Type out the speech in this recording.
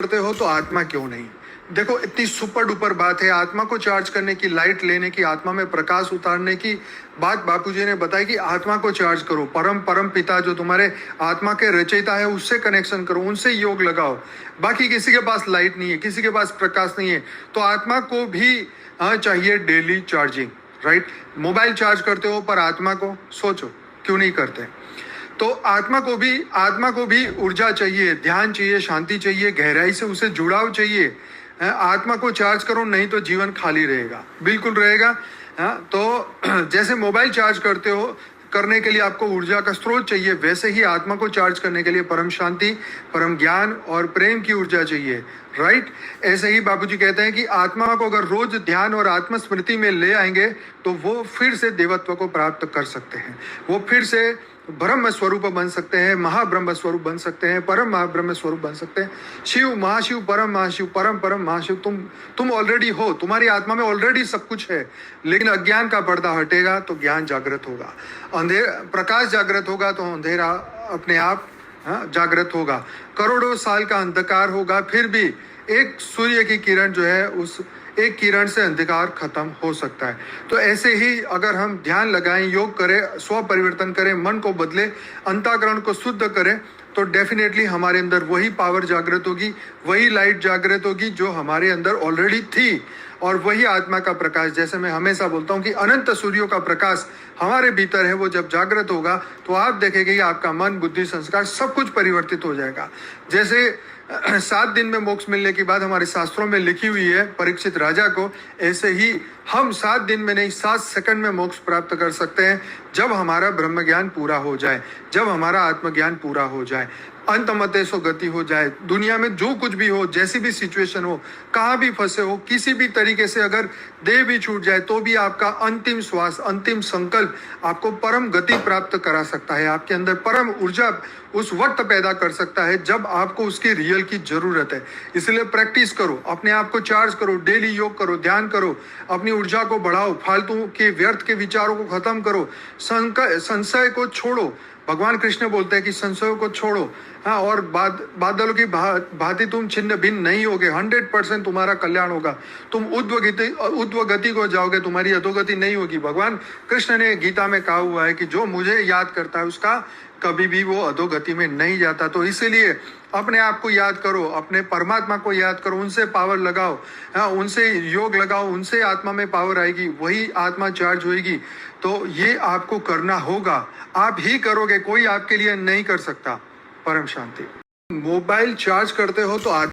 करते हो तो आत्मा क्यों नहीं। देखो इतनी सुपर डुपर बात है, आत्मा को चार्ज करने की, लाइट लेने की, आत्मा में प्रकाश उतारने की बात बापूजी ने बताई कि आत्मा को चार्ज करो, परम परम पिता जो तुम्हारे आत्मा के रचयिता है उससे कनेक्शन करो, उनसे योग लगाओ। बाकी किसी के पास लाइट नहीं है, किसी के पास प्रकाश नहीं है, तो आत्मा को भी चाहिए daily charging, right. Mobile charge करते हो पर आत्मा को सोचो क्यों नहीं करते। तो आत्मा को भी ऊर्जा चाहिए, ध्यान चाहिए, शांति चाहिए, गहराई से उसे जुड़ाव चाहिए। आत्मा को चार्ज करो, नहीं तो जीवन खाली रहेगा, बिल्कुल रहेगा। तो जैसे मोबाइल चार्ज करते हो, करने के लिए आपको ऊर्जा का स्रोत चाहिए, वैसे ही आत्मा को चार्ज करने के लिए परम शांति, परम ज्ञान और प्रेम की ऊर्जा चाहिए, राइट। ऐसे ही बापूजी कहते हैं कि आत्मा को अगर रोज ध्यान और आत्मस्मृति में ले आएंगे तो वो फिर से देवत्व को प्राप्त कर सकते हैं, वो फिर से ब्रह्म स्वरूप बन सकते हैं, महाब्रह्म स्वरूप बन सकते हैं, परम महाब्रह्म स्वरूप बन सकते हैं। शिव महाशिव, परम महाशिव, परम परम महाशिव तुम ऑलरेडी हो, तुम्हारी आत्मा में ऑलरेडी सब कुछ है। लेकिन अज्ञान का पर्दा हटेगा तो ज्ञान जागृत होगा, प्रकाश जागृत होगा तो अंधेरा अपने आप जागृत होगा। करोड़ों साल का अंधकार होगा, फिर भी एक सूर्य की किरण जो है, उस एक किरण से अंधकार खत्म हो सकता है। तो ऐसे ही अगर हम ध्यान लगाएं, योग करें, स्व परिवर्तन करें, मन को बदले, अंतःकरण को शुद्ध करें, तो डेफिनेटली हमारे अंदर वही पावर जागृत होगी, वही लाइट जागृत होगी जो हमारे अंदर ऑलरेडी थी। और वही आत्मा का प्रकाश, जैसे मैं हमेशा बोलता हूँ कि अनंत सूर्यों का प्रकाश हमारे भीतर है, वो जब जागृत होगा तो आप देखेंगे कि आपका मन, बुद्धि, संस्कार सब कुछ परिवर्तित हो जाएगा। जैसे 7 दिन में मोक्ष मिलने की बात हमारे शास्त्रों में लिखी हुई है परीक्षित राजा को, ऐसे ही हम 7 दिन में नहीं 7 सेकंड में मोक्ष प्राप्त कर सकते हैं, जब हमारा ब्रह्म ज्ञान पूरा हो जाए, जब हमारा आत्मज्ञान पूरा हो जाए, अंतमते सो गति हो जाए। दुनिया में जो कुछ भी हो, जैसी भी सिचुएशन हो, कहाँ भी फंसे हो, किसी भी तरीके से अगर देह भी छूट जाए तो भी आपका अंतिम श्वास, अंतिम संकल्प आपको परम गति प्राप्त करा सकता है, आपके अंदर परम ऊर्जा उस वक्त पैदा कर सकता है जब आपको उसकी रियल की जरूरत है। इसलिए प्रैक्टिस करो, अपने आप को चार्ज करो, डेली योग करो, ध्यान करो, अपनी ऊर्जा को बढ़ाओ, फालतू के व्यर्थ के विचारों को खत्म करो, संशय को छोड़ो। भगवान कृष्ण बोलते हैं कि संशयों को छोड़ो, और बादलों की भांति तुम छिन्न भिन्न नहीं होगे, 100% तुम्हारा कल्याण होगा, तुम उद्व गति को जाओगे, तुम्हारी अधोगति नहीं होगी। भगवान कृष्ण ने गीता में कहा हुआ है कि जो मुझे याद करता है उसका कभी भी वो अधोगति में नहीं जाता। तो इसीलिए अपने आप को याद करो, अपने परमात्मा को याद करो, उनसे पावर लगाओ, उनसे योग लगाओ, उनसे आत्मा में पावर आएगी, वही आत्मा चार्ज होगी। तो ये आपको करना होगा, आप ही करोगे, कोई आपके लिए नहीं कर सकता। परम शांति। मोबाइल चार्ज करते हो तो